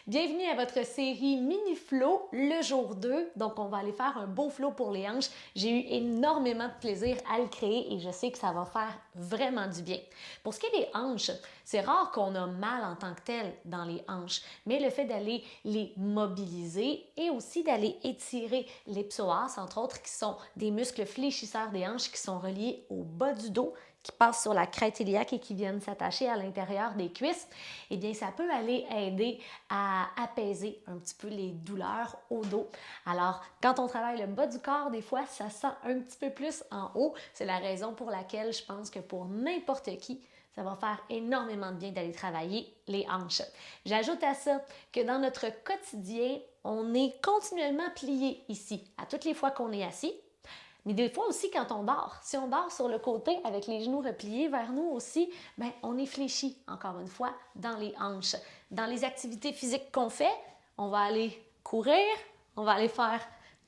Bienvenue à votre série Mini Flow, le jour 2. Donc, on va aller faire un beau flow pour les hanches. J'ai eu énormément de plaisir à le créer et je sais que ça va faire vraiment du bien. Pour ce qui est des hanches, c'est rare qu'on a mal en tant que tel dans les hanches, mais le fait d'aller les mobiliser et aussi d'aller étirer les psoas, entre autres, qui sont des muscles fléchisseurs des hanches qui sont reliés au bas du dos, qui passent sur la crête iliaque et qui viennent s'attacher à l'intérieur des cuisses, eh bien, ça peut aller aider à apaiser un petit peu les douleurs au dos. Alors, quand on travaille le bas du corps, des fois, ça sent un petit peu plus en haut. C'est la raison pour laquelle je pense que pour n'importe qui, ça va faire énormément de bien d'aller travailler les hanches. J'ajoute à ça que dans notre quotidien, on est continuellement plié ici. À toutes les fois qu'on est assis, mais des fois aussi quand on dort. Si on dort sur le côté avec les genoux repliés vers nous aussi, bien, on est fléchi, encore une fois, dans les hanches. Dans les activités physiques qu'on fait, on va aller courir, on va aller faire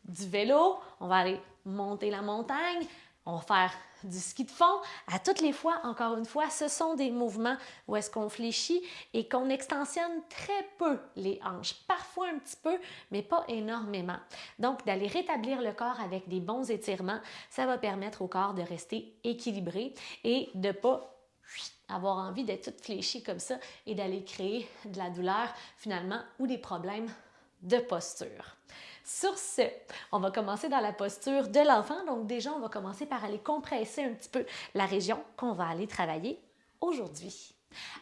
du vélo, on va aller monter la montagne, on va faire du ski de fond. À toutes les fois, encore une fois, ce sont des mouvements où est-ce qu'on fléchit et qu'on extensionne très peu les hanches. Parfois un petit peu, mais pas énormément. Donc, d'aller rétablir le corps avec des bons étirements, ça va permettre au corps de rester équilibré et de ne pas avoir envie d'être toute fléchie comme ça et d'aller créer de la douleur finalement ou des problèmes de posture. Sur ce, on va commencer dans la posture de l'enfant. Donc déjà, on va commencer par aller compresser un petit peu la région qu'on va aller travailler aujourd'hui.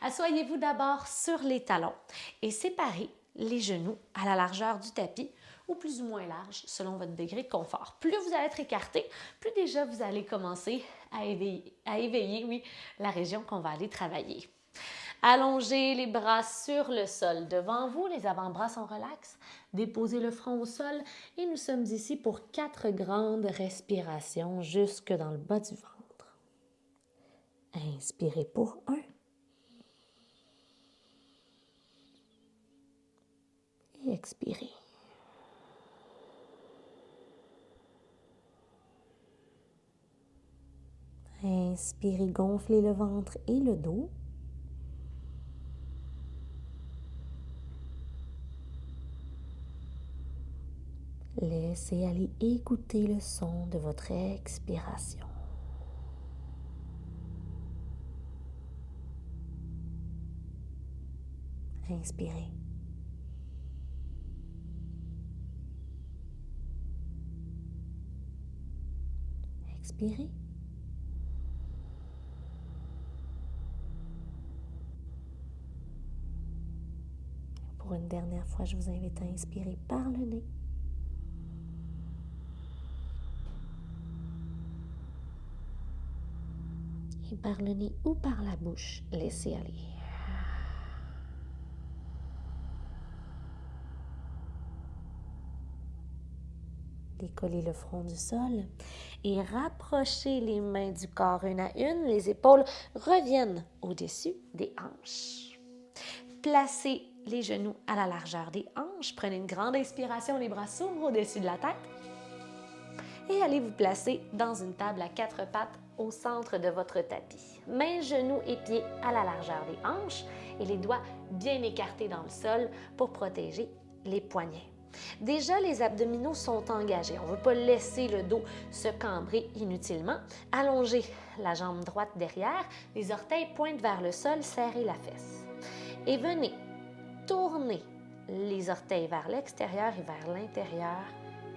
Asseyez-vous d'abord sur les talons et séparez les genoux à la largeur du tapis ou plus ou moins large selon votre degré de confort. Plus vous allez être écarté, plus déjà vous allez commencer à éveiller la région qu'on va aller travailler. Allongez les bras sur le sol devant vous, les avant-bras sont relax. Déposez le front au sol et nous sommes ici pour 4 grandes respirations jusque dans le bas du ventre. Inspirez pour 1. Et expirez. Inspirez, gonflez le ventre et le dos. Laissez aller écouter le son de votre expiration. Inspirez. Expirez. Pour une dernière fois, je vous invite à inspirer par le nez. Et par le nez ou par la bouche, laissez aller. Décollez le front du sol et rapprochez les mains du corps une à une. Les épaules reviennent au-dessus des hanches. Placez les genoux à la largeur des hanches. Prenez une grande inspiration, les bras s'ouvrent au-dessus de la tête. Et allez vous placer dans une table à 4 pattes au centre de votre tapis. Mains, genoux et pieds à la largeur des hanches et les doigts bien écartés dans le sol pour protéger les poignets. Déjà, les abdominaux sont engagés. On ne veut pas laisser le dos se cambrer inutilement. Allongez la jambe droite derrière, les orteils pointent vers le sol, serrez la fesse. Et venez tourner les orteils vers l'extérieur et vers l'intérieur,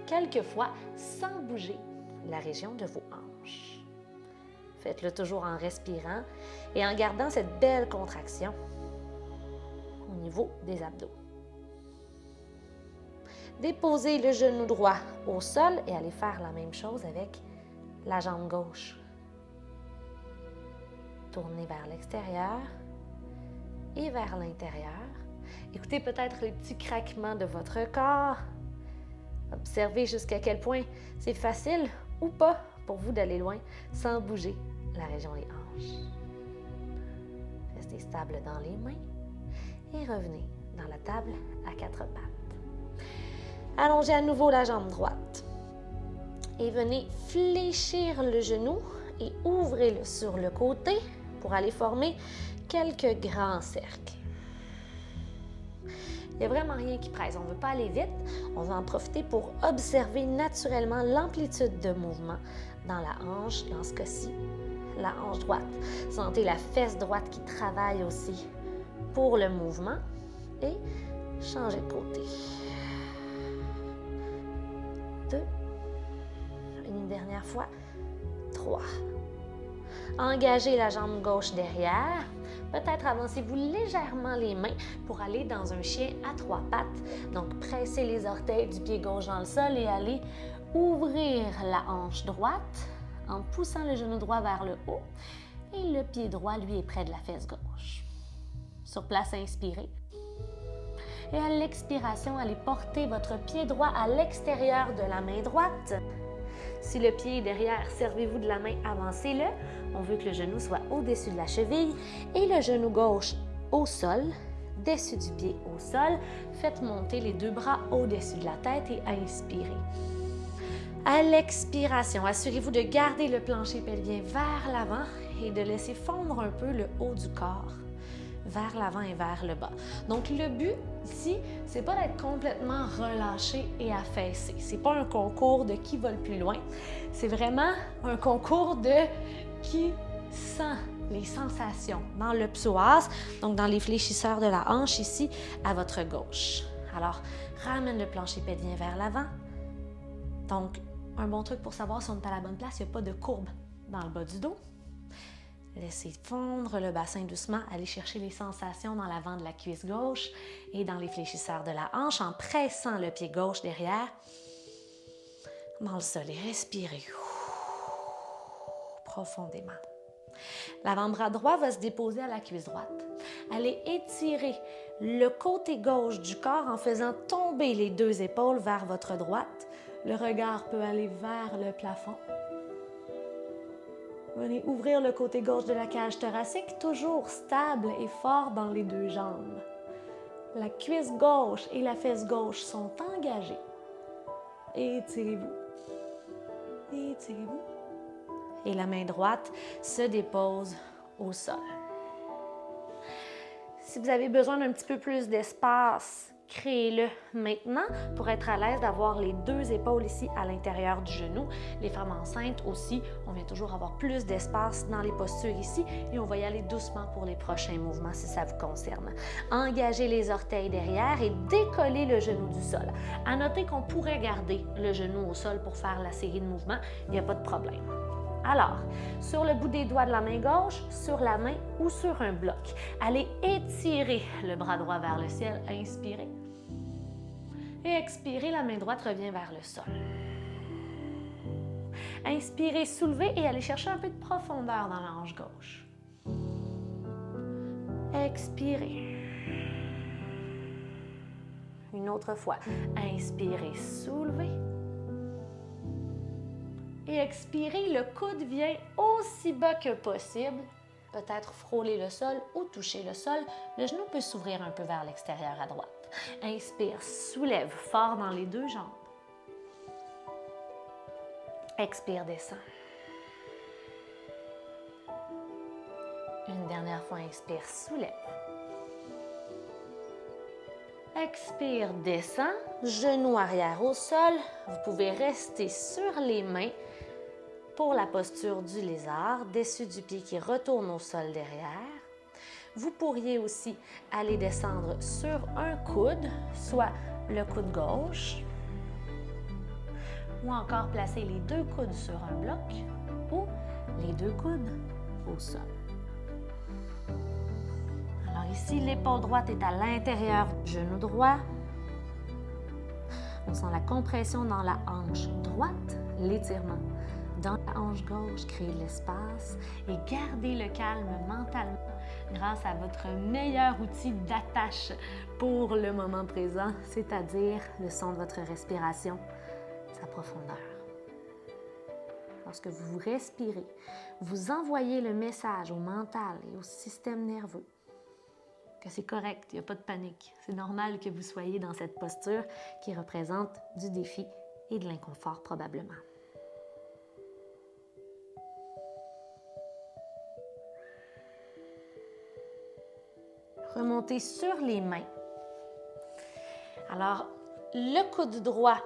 quelquefois sans bouger la région de vos hanches. Faites-le toujours en respirant et en gardant cette belle contraction au niveau des abdos. Déposez le genou droit au sol et allez faire la même chose avec la jambe gauche. Tournez vers l'extérieur et vers l'intérieur. Écoutez peut-être les petits craquements de votre corps. Observez jusqu'à quel point c'est facile ou pas pour vous d'aller loin sans bouger la région des hanches. Restez stable dans les mains et revenez dans la table à 4 pattes. Allongez à nouveau la jambe droite et venez fléchir le genou et ouvrez-le sur le côté pour aller former quelques grands cercles. Il n'y a vraiment rien qui presse. On ne veut pas aller vite. On va en profiter pour observer naturellement l'amplitude de mouvement dans la hanche, dans ce cas-ci, la hanche droite. Sentez la fesse droite qui travaille aussi pour le mouvement et changez de côté. 2. Une dernière fois. 3. Engagez la jambe gauche derrière. Peut-être avancez-vous légèrement les mains pour aller dans un chien à 3 pattes. Donc, pressez les orteils du pied gauche dans le sol et allez ouvrir la hanche droite en poussant le genou droit vers le haut. Et le pied droit, lui, est près de la fesse gauche. Sur place, inspirez. Et à l'expiration, allez porter votre pied droit à l'extérieur de la main droite. Si le pied est derrière, servez-vous de la main, avancez-le. On veut que le genou soit au-dessus de la cheville et le genou gauche au sol, dessus du pied au sol. Faites monter les 2 bras au-dessus de la tête et inspirez. À l'expiration, assurez-vous de garder le plancher pelvien vers l'avant et de laisser fondre un peu le haut du corps vers l'avant et vers le bas. Donc, le but ici, c'est pas d'être complètement relâché et affaissé. C'est pas un concours de qui va le plus loin. C'est vraiment un concours de qui sent les sensations dans le psoas, donc dans les fléchisseurs de la hanche ici, à votre gauche. Alors, ramène le plancher pelvien vers l'avant. Donc, un bon truc pour savoir si on est à la bonne place, il n'y a pas de courbe dans le bas du dos. Laissez fondre le bassin doucement, allez chercher les sensations dans l'avant de la cuisse gauche et dans les fléchisseurs de la hanche en pressant le pied gauche derrière dans le sol et respirez profondément. L'avant-bras droit va se déposer à la cuisse droite. Allez étirer le côté gauche du corps en faisant tomber les 2 épaules vers votre droite. Le regard peut aller vers le plafond. Venez ouvrir le côté gauche de la cage thoracique, toujours stable et fort dans les 2 jambes. La cuisse gauche et la fesse gauche sont engagées. Étirez-vous. Étirez-vous. Et la main droite se dépose au sol. Si vous avez besoin d'un petit peu plus d'espace, créez-le maintenant pour être à l'aise d'avoir les 2 épaules ici à l'intérieur du genou. Les femmes enceintes aussi, on vient toujours avoir plus d'espace dans les postures ici et on va y aller doucement pour les prochains mouvements si ça vous concerne. Engagez les orteils derrière et décollez le genou du sol. À noter qu'on pourrait garder le genou au sol pour faire la série de mouvements, il n'y a pas de problème. Alors, sur le bout des doigts de la main gauche, sur la main ou sur un bloc, allez étirer le bras droit vers le ciel, inspirez. Et expirez, la main droite revient vers le sol. Inspirez, soulevez et allez chercher un peu de profondeur dans la hanche gauche. Expirez. Une autre fois. Inspirez, soulevez. Et expirez, le coude vient aussi bas que possible. Peut-être frôler le sol ou toucher le sol. Le genou peut s'ouvrir un peu vers l'extérieur à droite. Inspire, soulève fort dans les 2 jambes. Expire, descend. Une dernière fois, inspire, soulève. Expire, descend. Genou arrière au sol. Vous pouvez rester sur les mains pour la posture du lézard, dessus du pied qui retourne au sol derrière. Vous pourriez aussi aller descendre sur un coude, soit le coude gauche, ou encore placer les 2 coudes sur un bloc, ou les 2 coudes au sol. Alors ici, l'épaule droite est à l'intérieur du genou droit. On sent la compression dans la hanche droite, l'étirement dans la hanche gauche, créez de l'espace et gardez le calme mentalement grâce à votre meilleur outil d'attache pour le moment présent, c'est-à-dire le son de votre respiration, sa profondeur. Lorsque vous respirez, vous envoyez le message au mental et au système nerveux que c'est correct, il n'y a pas de panique. C'est normal que vous soyez dans cette posture qui représente du défi et de l'inconfort probablement. Remontez sur les mains Alors, le coude droit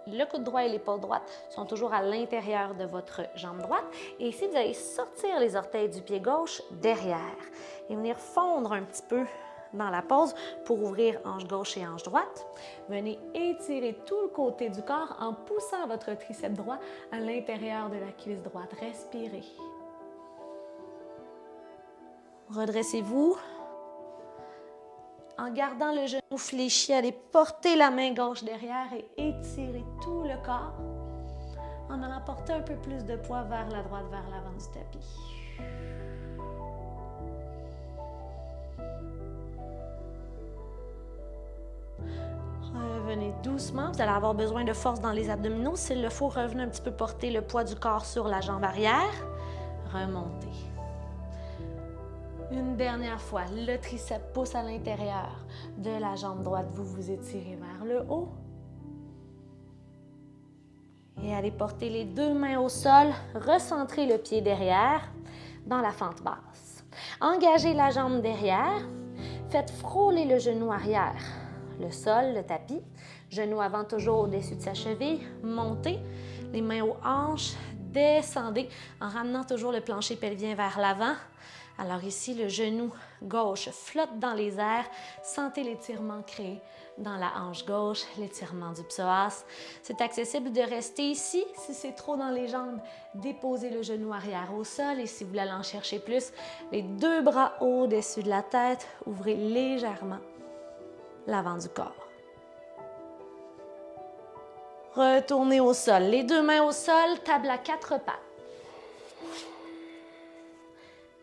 et l'épaule droite sont toujours à l'intérieur de votre jambe droite. Et ici, vous allez sortir les orteils du pied gauche derrière et venir fondre un petit peu dans la pose pour ouvrir hanche gauche et hanche droite. Venez étirer tout le côté du corps en poussant votre triceps droit à l'intérieur de la cuisse droite. Respirez. Redressez-vous. En gardant le genou fléchi, allez porter la main gauche derrière et étirer tout le corps en allant porter un peu plus de poids vers la droite, vers l'avant du tapis. Revenez doucement. Vous allez avoir besoin de force dans les abdominaux. S'il le faut, revenez un petit peu porter le poids du corps sur la jambe arrière. Remontez. Une dernière fois, le triceps pousse à l'intérieur de la jambe droite. Vous vous étirez vers le haut. Et allez porter les deux mains au sol. Recentrez le pied derrière dans la fente basse. Engagez la jambe derrière. Faites frôler le genou arrière. Le sol, le tapis. Genou avant toujours au-dessus de sa cheville. Montez. Les mains aux hanches. Descendez en ramenant toujours le plancher pelvien vers l'avant. Alors ici, le genou gauche flotte dans les airs. Sentez l'étirement créé dans la hanche gauche, l'étirement du psoas. C'est accessible de rester ici. Si c'est trop dans les jambes, déposez le genou arrière au sol. Et si vous voulez aller en chercher plus, les deux bras au-dessus de la tête, ouvrez légèrement l'avant du corps. Retournez au sol. Les deux mains au sol, table à quatre pattes.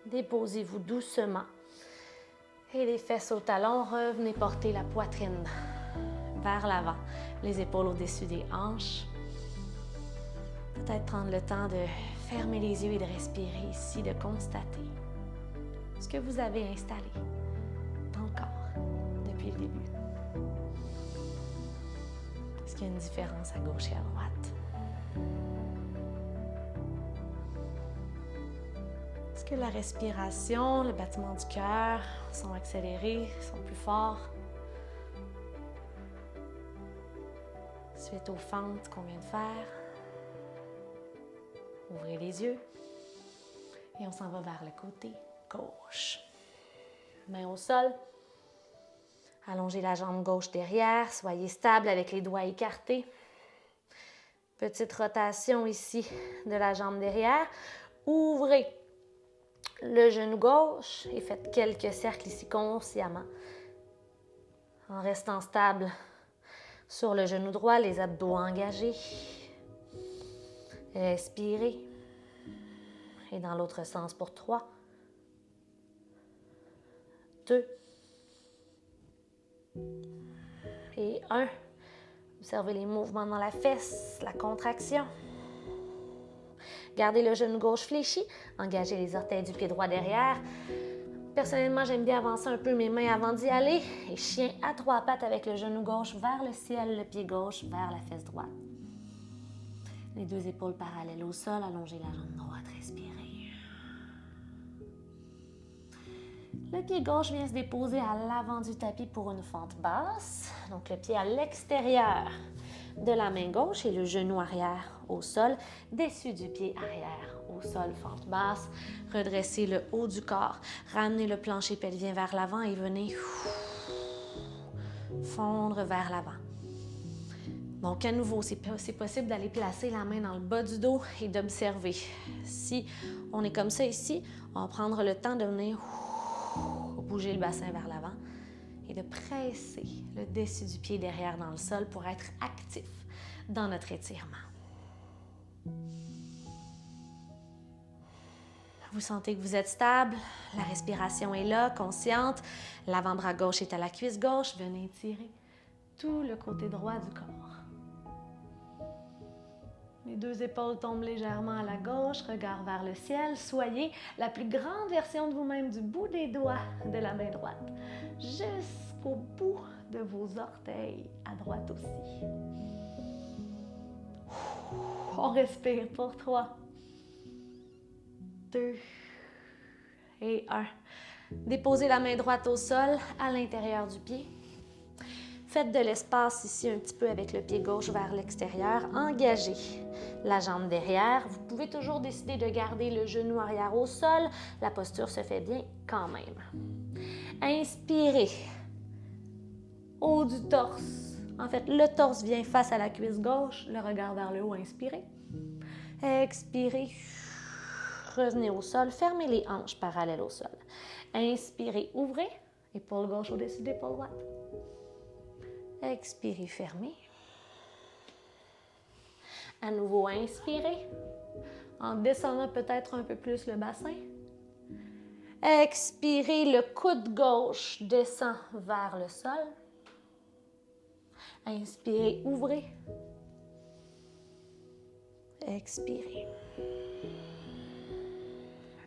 Déposez-vous doucement. Et les fesses au talon, revenez porter la poitrine vers l'avant. Les épaules au-dessus des hanches. Peut-être prendre le temps de fermer les yeux et de respirer ici, de constater ce que vous avez installé dans le corps depuis le début. Est-ce qu'il y a une différence à gauche et à droite? Est-ce que la respiration, le battement du cœur sont accélérés, sont plus forts? Suite aux fentes qu'on vient de faire. Ouvrez les yeux et on s'en va vers le côté gauche. Main au sol. Allongez la jambe gauche derrière. Soyez stable avec les doigts écartés. Petite rotation ici de la jambe derrière. Ouvrez le genou gauche et faites quelques cercles ici consciemment. En restant stable sur le genou droit, les abdos engagés. Respirez. Et dans l'autre sens pour 3, 2 et 1. Observez les mouvements dans la fesse, la contraction. Gardez le genou gauche fléchi. Engagez les orteils du pied droit derrière. Personnellement, j'aime bien avancer un peu mes mains avant d'y aller. Et chien à 3 pattes avec le genou gauche vers le ciel, le pied gauche vers la fesse droite. Les deux épaules parallèles au sol. Allongez la jambe droite. Respirez. Le pied gauche vient se déposer à l'avant du tapis pour une fente basse. Donc, le pied à l'extérieur de la main gauche et le genou arrière au sol, dessus du pied arrière au sol, fente basse. Redressez le haut du corps, ramenez le plancher pelvien vers l'avant et venez fondre vers l'avant. Donc, à nouveau, c'est possible d'aller placer la main dans le bas du dos et d'observer. Si on est comme ça ici, on va prendre le temps de venir bouger le bassin vers l'avant et de presser le dessus du pied derrière dans le sol pour être actif dans notre étirement. Vous sentez que vous êtes stable, la respiration est là, consciente. L'avant-bras gauche est à la cuisse gauche. Venez étirer tout le côté droit du corps. Les deux épaules tombent légèrement à la gauche, regard vers le ciel. Soyez la plus grande version de vous-même du bout des doigts de la main droite jusqu'au bout de vos orteils, à droite aussi. On respire pour 3, 2 et 1. Déposez la main droite au sol, à l'intérieur du pied. faites de l'espace ici un petit peu avec le pied gauche vers l'extérieur. Engagez la jambe derrière. Vous pouvez toujours décider de garder le genou arrière au sol. La posture se fait bien quand même. Inspirez. Haut du torse. En fait, le torse vient face à la cuisse gauche. Le regard vers le haut. Inspirez. Expirez. Revenez au sol. Fermez les hanches parallèles au sol. Inspirez. Ouvrez. Épaule gauche au-dessus de l'épaule droite. Expirez, fermez. À nouveau, inspirez. En descendant peut-être un peu plus le bassin. Expirez, le coude gauche descend vers le sol. Inspirez, ouvrez. Expirez.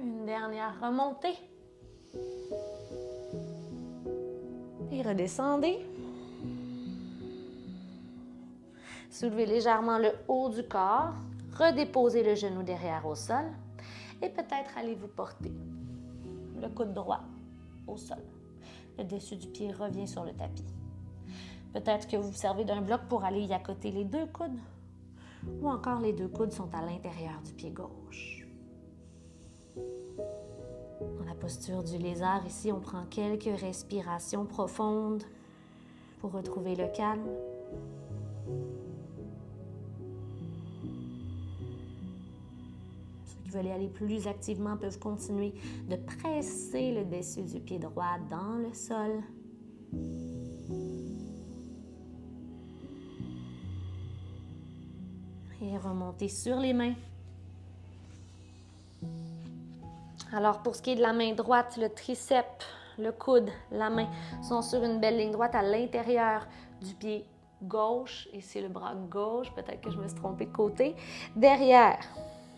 Une dernière remontée. Et redescendez. Soulevez légèrement le haut du corps. Redéposez le genou derrière au sol. Et peut-être allez vous porter le coude droit au sol. Le dessus du pied revient sur le tapis. Peut-être que vous vous servez d'un bloc pour aller y accoter les deux coudes. Ou encore les deux coudes sont à l'intérieur du pied gauche. Dans la posture du lézard, ici, on prend quelques respirations profondes pour retrouver le calme. Ceux qui veulent y aller plus activement peuvent continuer de presser le dessus du pied droit dans le sol. Et remonter sur les mains. Alors, pour ce qui est de la main droite, le triceps, le coude, la main sont sur une belle ligne droite à l'intérieur du pied gauche. Et c'est le bras gauche, peut-être que je me suis trompée de côté. Derrière,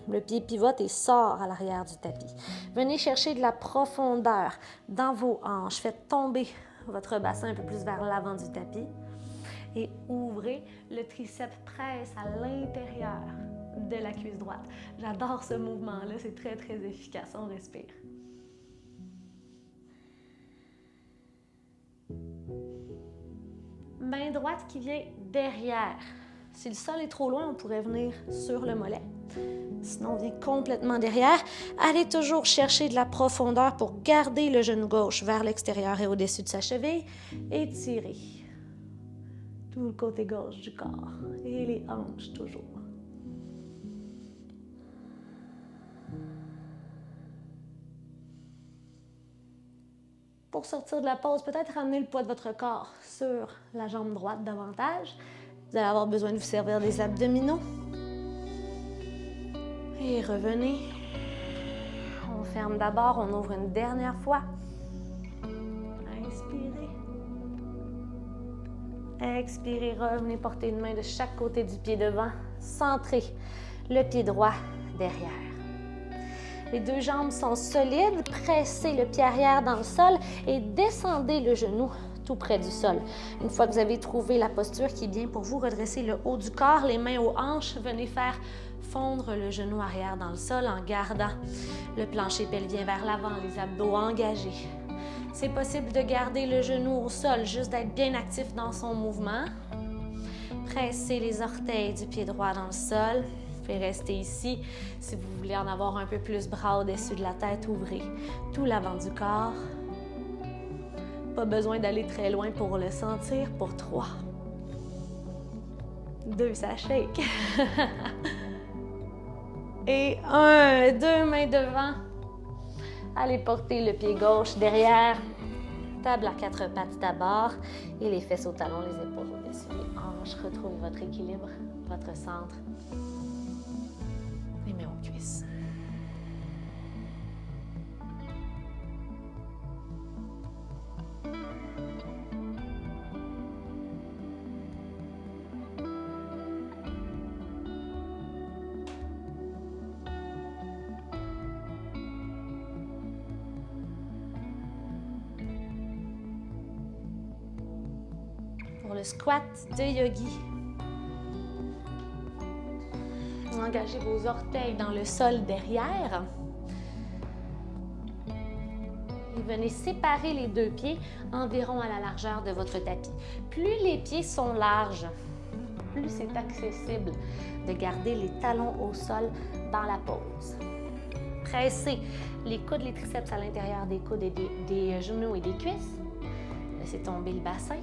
le pied pivote et sort à l'arrière du tapis. Venez chercher de la profondeur dans vos hanches. Faites tomber votre bassin un peu plus vers l'avant du tapis. Et ouvrez, le triceps presse à l'intérieur de la cuisse droite. J'adore ce mouvement-là, c'est très, très efficace. On respire. Main droite qui vient derrière. Si le sol est trop loin, on pourrait venir sur le mollet. Sinon, on vient complètement derrière. Allez toujours chercher de la profondeur pour garder le genou gauche vers l'extérieur et au-dessus de sa cheville. Étirez tout le côté gauche du corps et les hanches toujours. Pour sortir de la pause, peut-être ramener le poids de votre corps sur la jambe droite davantage. Vous allez avoir besoin de vous servir des abdominaux. Et revenez. On ferme d'abord, on ouvre une dernière fois. Inspirez. Expirez, revenez porter une main de chaque côté du pied devant. Centrez le pied droit derrière. Les deux jambes sont solides. Pressez le pied arrière dans le sol et descendez le genou tout près du sol. Une fois que vous avez trouvé la posture qui est bien pour vous, redressez le haut du corps, les mains aux hanches. Venez faire fondre le genou arrière dans le sol en gardant le plancher pelvien vers l'avant, les abdos engagés. C'est possible de garder le genou au sol, juste d'être bien actif dans son mouvement. Pressez les orteils du pied droit dans le sol. Faites rester ici. Si vous voulez en avoir un peu plus bras au-dessus de la tête, ouvrez tout l'avant du corps. Pas besoin d'aller très loin pour le sentir. Pour 3, 2, ça shake. Et 1, 2 mains devant. Allez porter le pied gauche derrière. Table à 4 pattes d'abord. Et les fesses au talon, les épaules au-dessus des hanches. Retrouvez votre équilibre, votre centre. Les mains aux cuisses. Pour le squat de yogi. Engagez vos orteils dans le sol derrière. Et venez séparer les deux pieds environ à la largeur de votre tapis. Plus les pieds sont larges, plus c'est accessible de garder les talons au sol dans la pose. Pressez les coudes, les triceps à l'intérieur des coudes et des genoux et des cuisses. Laissez tomber le bassin.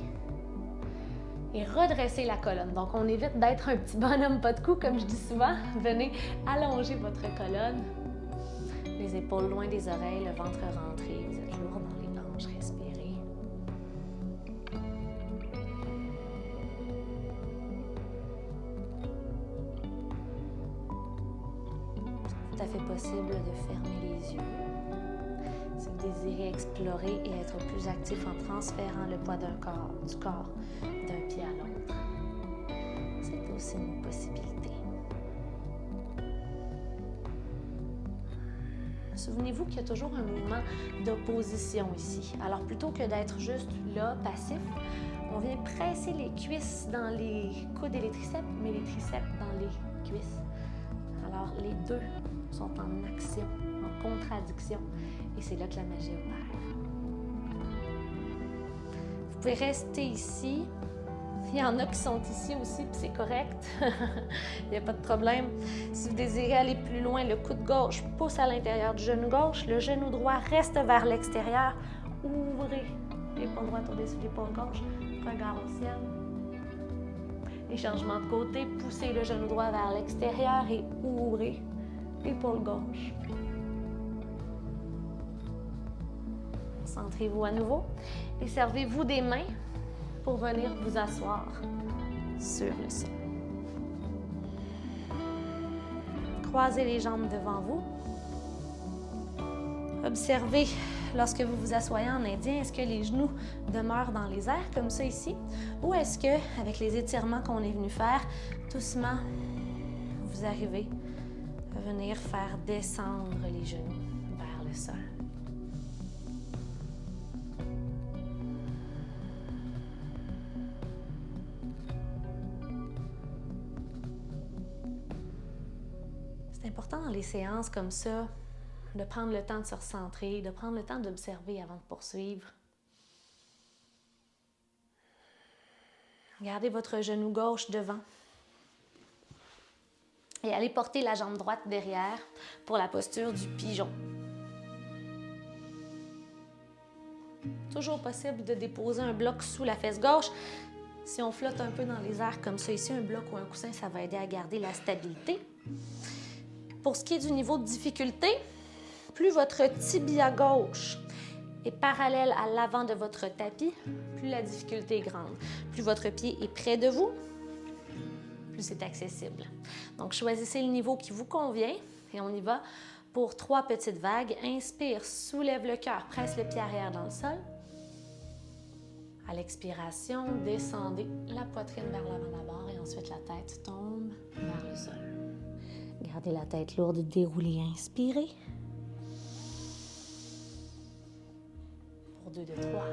Et redressez la colonne. Donc, on évite d'être un petit bonhomme pas de cou, comme je dis souvent. Venez allonger votre colonne. Les épaules loin des oreilles, le ventre rentré. Vous êtes lourd dans les hanches. Respirez. C'est tout à fait possible de fermer les yeux. Si vous désirez explorer et être plus actif en transférant le poids du corps d'un pied à l'autre, c'est aussi une possibilité. Souvenez-vous qu'il y a toujours un mouvement d'opposition ici. Alors plutôt que d'être juste là, passif, on vient presser les cuisses dans les coudes et les triceps, mais les triceps dans les cuisses. Alors les deux sont en action, en contradiction, et c'est là que la magie opère. Vous pouvez rester ici. Il y en a qui sont ici aussi, puis c'est correct. Il n'y a pas de problème. Si vous désirez aller plus loin, le coude gauche pousse à l'intérieur du genou gauche, le genou droit reste vers l'extérieur. Ouvrez l'épaule droite au-dessus de l'épaule gauche, regard au ciel. Et changement de côté, poussez le genou droit vers l'extérieur et ouvrez l'épaule gauche. Centrez-vous à nouveau et servez-vous des mains pour venir vous asseoir sur le sol. Croisez les jambes devant vous. Observez lorsque vous vous asseyez en indien, est-ce que les genoux demeurent dans les airs comme ça ici? Ou est-ce que, avec les étirements qu'on est venu faire, doucement, vous arrivez à venir faire descendre les genoux vers le sol? C'est important dans les séances comme ça de prendre le temps de se recentrer, de prendre le temps d'observer avant de poursuivre. Gardez votre genou gauche devant et allez porter la jambe droite derrière pour la posture du pigeon. Toujours possible de déposer un bloc sous la fesse gauche. Si on flotte un peu dans les airs comme ça ici, un bloc ou un coussin, ça va aider à garder la stabilité. Pour ce qui est du niveau de difficulté, plus votre tibia gauche est parallèle à l'avant de votre tapis, plus la difficulté est grande. Plus votre pied est près de vous, plus c'est accessible. Donc, choisissez le niveau qui vous convient et on y va pour 3 petites vagues. Inspire, soulève le cœur, presse le pied arrière dans le sol. À l'expiration, descendez la poitrine vers l'avant d'abord et ensuite la tête tombe vers le sol. Gardez la tête lourde, déroulée, inspirez. Pour 2 de 3.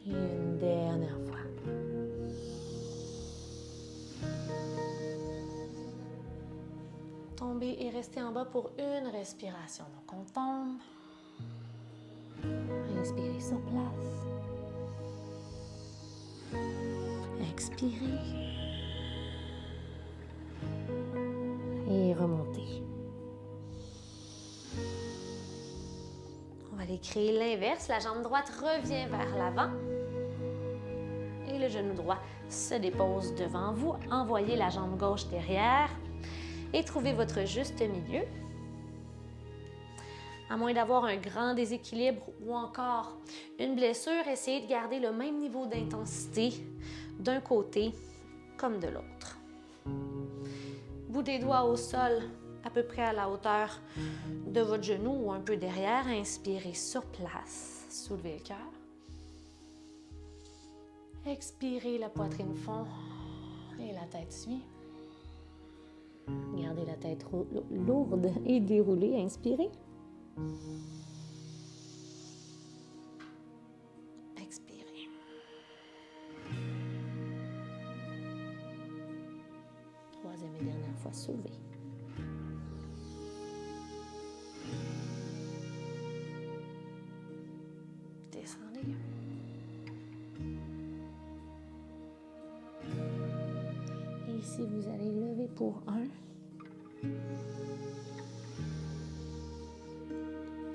Et une dernière fois. Tombez et restez en bas pour une respiration. Donc on tombe. Inspirez sur place. Expirez. Et remontez. On va aller créer l'inverse. La jambe droite revient vers l'avant. Et le genou droit se dépose devant vous. Envoyez la jambe gauche derrière. Et trouvez votre juste milieu. À moins d'avoir un grand déséquilibre ou encore une blessure, essayez de garder le même niveau d'intensité d'un côté comme de l'autre. Bout des doigts au sol, à peu près à la hauteur de votre genou ou un peu derrière. Inspirez sur place, soulevez le cœur. Expirez, la poitrine fond et la tête suit. Gardez la tête lourde et déroulée. Inspirez. Expirez. Troisième et dernière fois, soulevez. Ici, vous allez lever pour 1.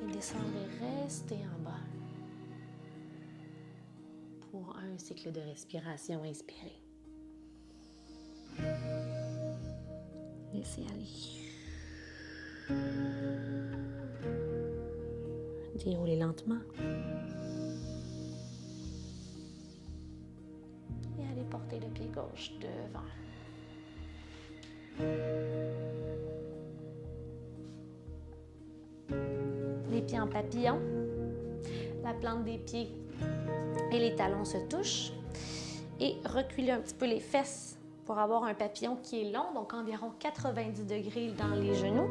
Et descendre et rester en bas. Pour un cycle de respiration, inspirez. Laissez aller. Déroulez lentement. Et allez porter le pied gauche devant. Les pieds en papillon. La plante des pieds et les talons se touchent. Et reculez un petit peu les fesses pour avoir un papillon qui est long, donc environ 90 degrés dans les genoux.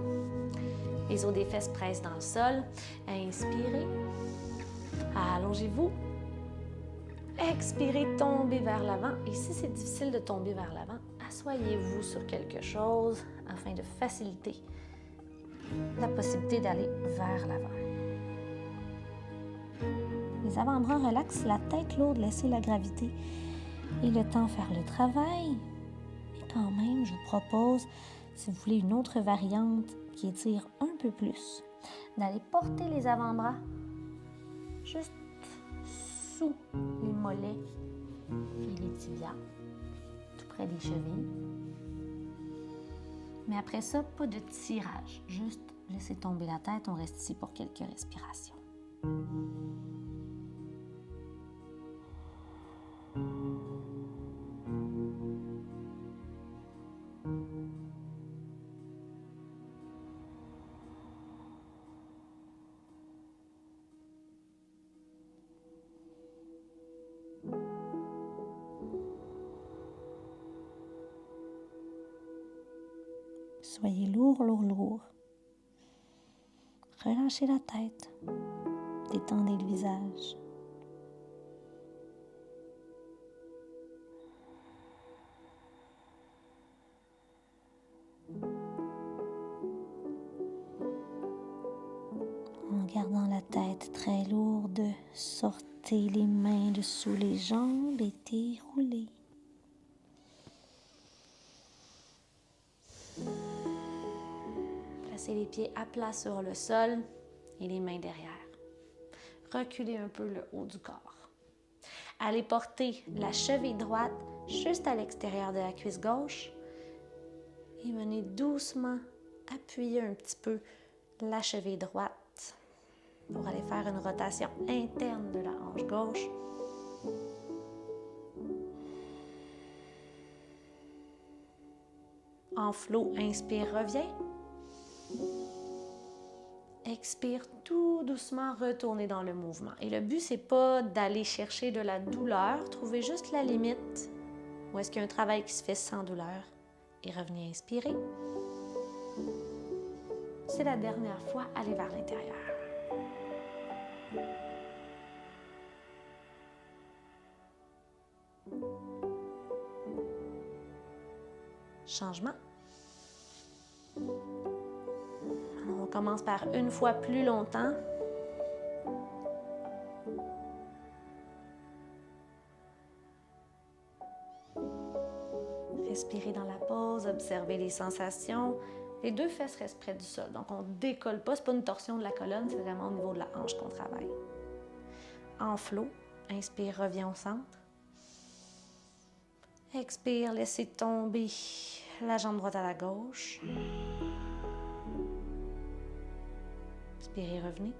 Les os des fesses pressent dans le sol. Inspirez. Allongez-vous. Expirez, tombez vers l'avant. Et si c'est difficile de tomber vers l'avant, asseyez-vous sur quelque chose afin de faciliter la possibilité d'aller vers l'avant. Les avant-bras relaxent, la tête lourde, laissez la gravité et le temps faire le travail. Et quand même, je vous propose, si vous voulez une autre variante qui étire un peu plus, d'aller porter les avant-bras juste sous les mollets et les tibias, tout près des chevilles. Mais après ça, pas de tirage, juste laisser tomber la tête, on reste ici pour quelques respirations. Soyez lourd, lourd, lourd. Relâchez la tête. Détendez le visage. En gardant la tête très lourde, sortez les mains dessous les jambes et déroulez. Placez les pieds à plat sur le sol et les mains derrière. Reculez un peu le haut du corps. Allez porter la cheville droite juste à l'extérieur de la cuisse gauche et venez doucement appuyer un petit peu la cheville droite pour aller faire une rotation interne de la hanche gauche. En flow, inspire, reviens. Expire tout doucement, retournez dans le mouvement. Et le but, c'est pas d'aller chercher de la douleur. Trouvez juste la limite où est-ce qu'il y a un travail qui se fait sans douleur. Et revenez inspirer. C'est la dernière fois, allez vers l'intérieur. Changement. Alors, on commence par une fois plus longtemps. Respirez dans la pause, observez les sensations. Les deux fesses restent près du sol, donc on ne décolle pas. Ce n'est pas une torsion de la colonne, c'est vraiment au niveau de la hanche qu'on travaille. En flow, inspire, reviens au centre. Expire, laissez tomber la jambe droite à la gauche. Inspirez, revenez.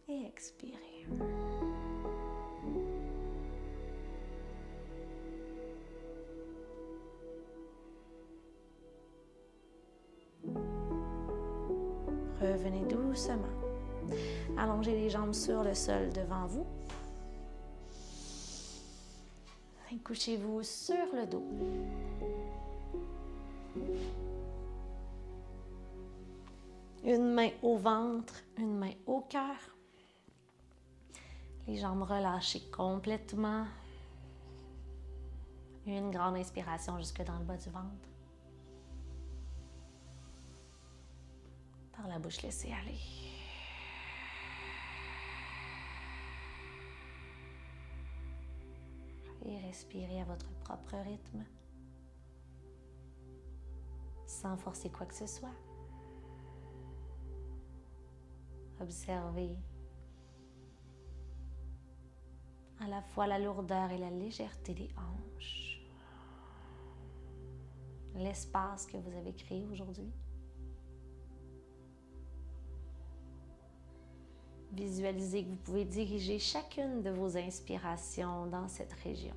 Et expirez. Revenez doucement. Allongez les jambes sur le sol devant vous. Et couchez-vous sur le dos. Une main au ventre, une main au cœur. Les jambes relâchées complètement. Une grande inspiration jusque dans le bas du ventre. Par la bouche, laissez aller. Et respirer à votre propre rythme, sans forcer quoi que ce soit. Observez à la fois la lourdeur et la légèreté des hanches, l'espace que vous avez créé aujourd'hui. Visualisez que vous pouvez diriger chacune de vos inspirations dans cette région,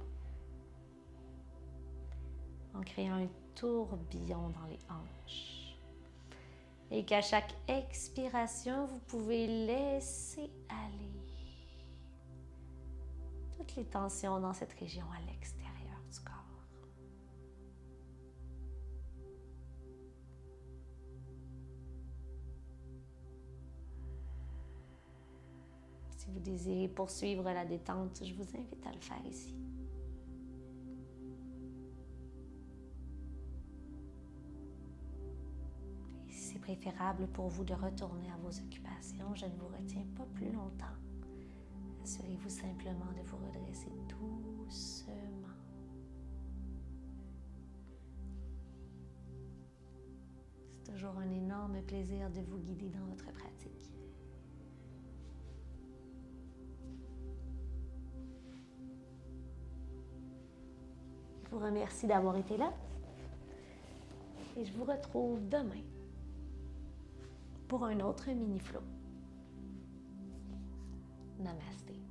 en créant un tourbillon dans les hanches. Et qu'à chaque expiration, vous pouvez laisser aller toutes les tensions dans cette région à l'extérieur du corps. Si vous désirez poursuivre la détente, je vous invite à le faire ici. Et si c'est préférable pour vous de retourner à vos occupations, je ne vous retiens pas plus longtemps. Assurez-vous simplement de vous redresser doucement. C'est toujours un énorme plaisir de vous guider dans votre pratique. Je vous remercie d'avoir été là et je vous retrouve demain pour un autre mini-flow. Namasté.